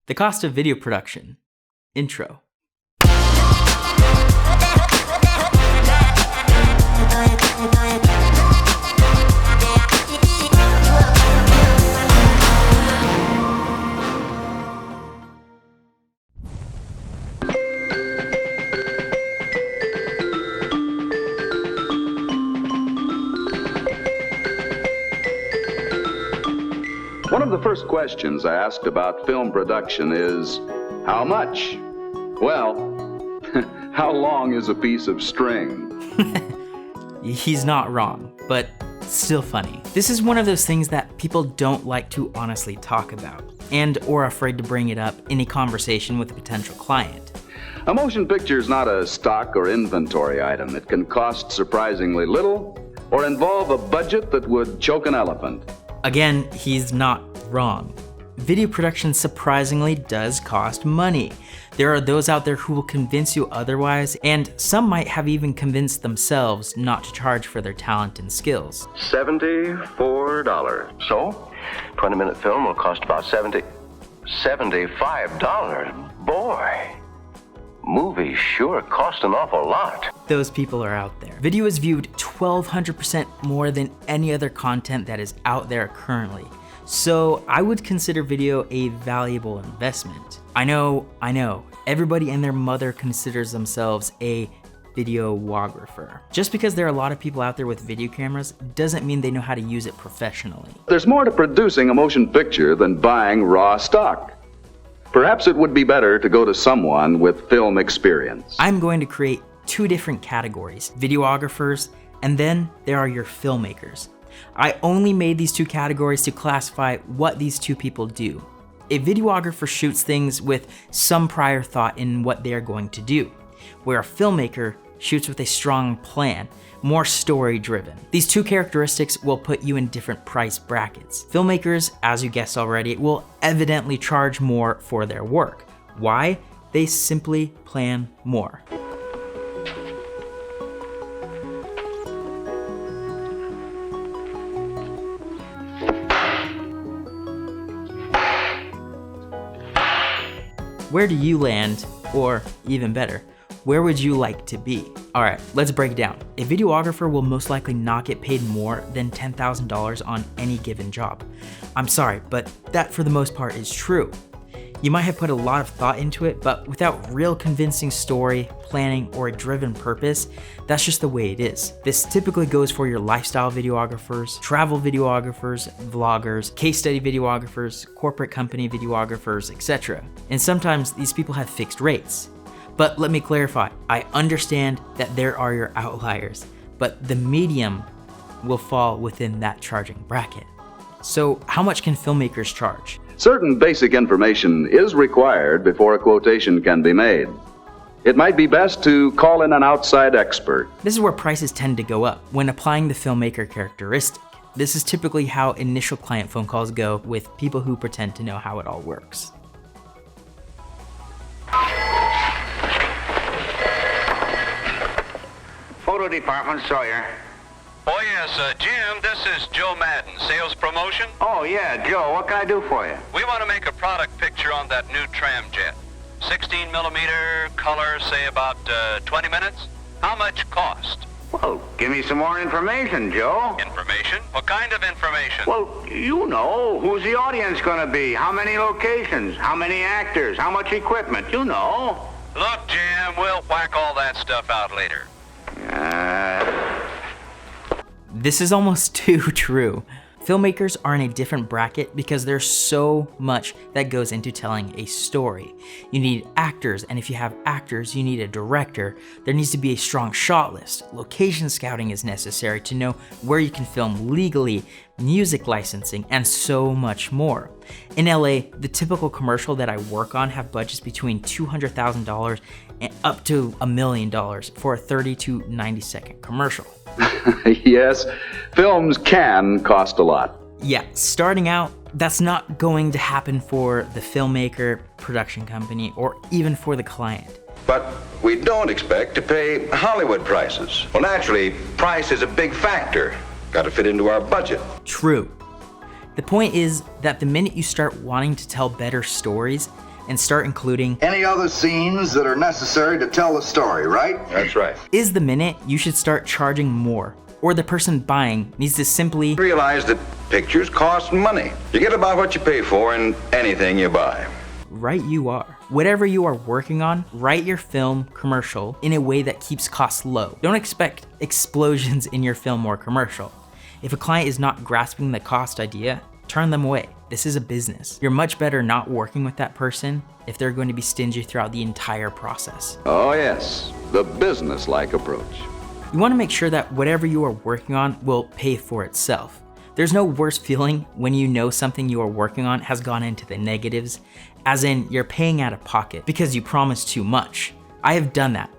The cost of video production. Intro. One of the first questions I asked about film production is, how much? Well, how long is a piece of string? He's not wrong, but still funny. This is one of those things that people don't like to honestly talk about, and or afraid to bring it up in a conversation with a potential client. A motion picture is not a stock or inventory item. It can cost surprisingly little or involve a budget that would choke an elephant. Again, he's not wrong. Video production surprisingly does cost money. There are those out there who will convince you otherwise, and some might have even convinced themselves not to charge for their talent and skills. $74. So, 20-minute film will cost about $75. Boy, movies sure cost an awful lot. Those people are out there. Video is viewed 1,200% more than any other content that is out there currently. So I would consider video a valuable investment. I know, everybody and their mother considers themselves a videographer. Just because there are a lot of people out there with video cameras doesn't mean they know how to use it professionally. There's more to producing a motion picture than buying raw stock. Perhaps it would be better to go to someone with film experience. I'm going to create two different categories, videographers, and then there are your filmmakers. I only made these two categories to classify what these two people do. A videographer shoots things with some prior thought in what they are going to do, where a filmmaker shoots with a strong plan, more story driven. These two characteristics will put you in different price brackets. Filmmakers, as you guessed already, will evidently charge more for their work. Why? They simply plan more. Where do you land? Or even better, where would you like to be? All right, let's break it down. A videographer will most likely not get paid more than $10,000 on any given job. I'm sorry, but that for the most part is true. You might have put a lot of thought into it, but without real convincing story, planning, or a driven purpose, that's just the way it is. This typically goes for your lifestyle videographers, travel videographers, vloggers, case study videographers, corporate company videographers, etc. And sometimes these people have fixed rates. But let me clarify, I understand that there are your outliers, but the medium will fall within that charging bracket. So how much can filmmakers charge? Certain basic information is required before a quotation can be made. It might be best to call in an outside expert. This is where prices tend to go up when applying the filmmaker characteristic. This is typically how initial client phone calls go with people who pretend to know how it all works. Photo department, Sawyer. Oh, yes, Jim, this is Joe Madden, sales promotion. Oh, yeah, Joe, what can I do for you? We want to make a product picture on that new tramjet. 16 millimeter, color, say about 20 minutes. How much cost? Well, give me some more information, Joe. Information? What kind of information? Well, you know, who's the audience going to be? How many locations? How many actors? How much equipment? You know. Look, Jim, we'll whack all that stuff out later. This is almost too true. Filmmakers are in a different bracket because there's so much that goes into telling a story. You need actors, and if you have actors, you need a director. There needs to be a strong shot list. Location scouting is necessary to know where you can film legally, music licensing, and so much more. In LA, the typical commercial that I work on have budgets between $200,000 and up to $1 million for a 30 to 90 second commercial. Yes, films can cost a lot. Yeah, starting out, that's not going to happen for the filmmaker, production company, or even for the client. But we don't expect to pay Hollywood prices. Well, naturally, price is a big factor. Got to fit into our budget. True. The point is that the minute you start wanting to tell better stories, and start including any other scenes that are necessary to tell the story, right? That's right. is the minute you should start charging more, or the person buying needs to simply Realize that pictures cost money. You get about what you pay for in anything you buy. right you are. Whatever you are working on, write your film commercial in a way that keeps costs low. Don't expect explosions in your film or commercial. If a client is not grasping the cost idea, turn them away. This is a business. You're much better not working with that person if they're going to be stingy throughout the entire process. Oh, yes, the business-like approach. You want to make sure that whatever you are working on will pay for itself. There's no worse feeling when you know something you are working on has gone into the negatives, as in you're paying out of pocket because you promised too much. I have done that.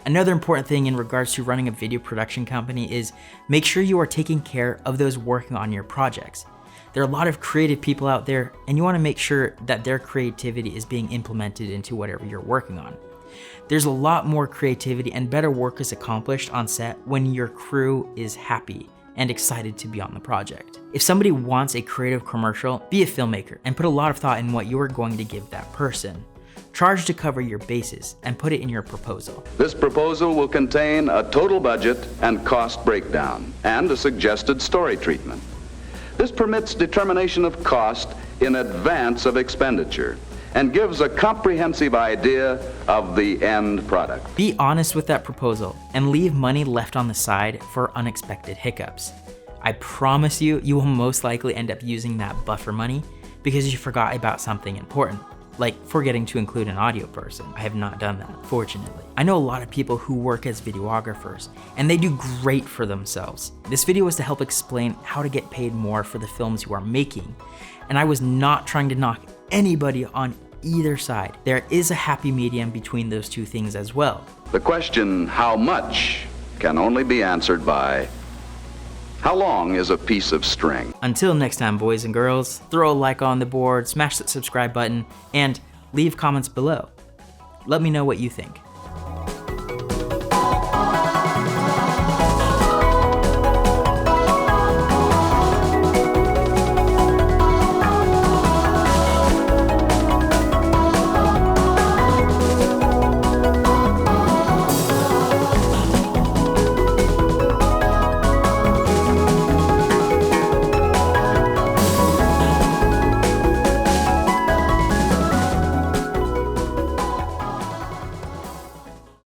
Another important thing in regards to running a video production company is make sure you are taking care of those working on your projects. There are a lot of creative people out there, and you want to make sure that their creativity is being implemented into whatever you're working on. There's a lot more creativity and better work is accomplished on set when your crew is happy and excited to be on the project. If somebody wants a creative commercial, be a filmmaker and put a lot of thought in what you are going to give that person. Charge to cover your bases and put it in your proposal. This proposal will contain a total budget and cost breakdown and a suggested story treatment. This permits determination of cost in advance of expenditure and gives a comprehensive idea of the end product. Be honest with that proposal and leave money left on the side for unexpected hiccups. I promise you, you will most likely end up using that buffer money because you forgot about something important, like forgetting to include an audio person. I have not done that, fortunately. I know a lot of people who work as videographers, and they do great for themselves. This video was to help explain how to get paid more for the films you are making, and I was not trying to knock anybody on either side. There is a happy medium between those two things as well. The question, how much, can only be answered by how long is a piece of string? Until next time, boys and girls, throw a like on the board, smash that subscribe button, and leave comments below. Let me know what you think.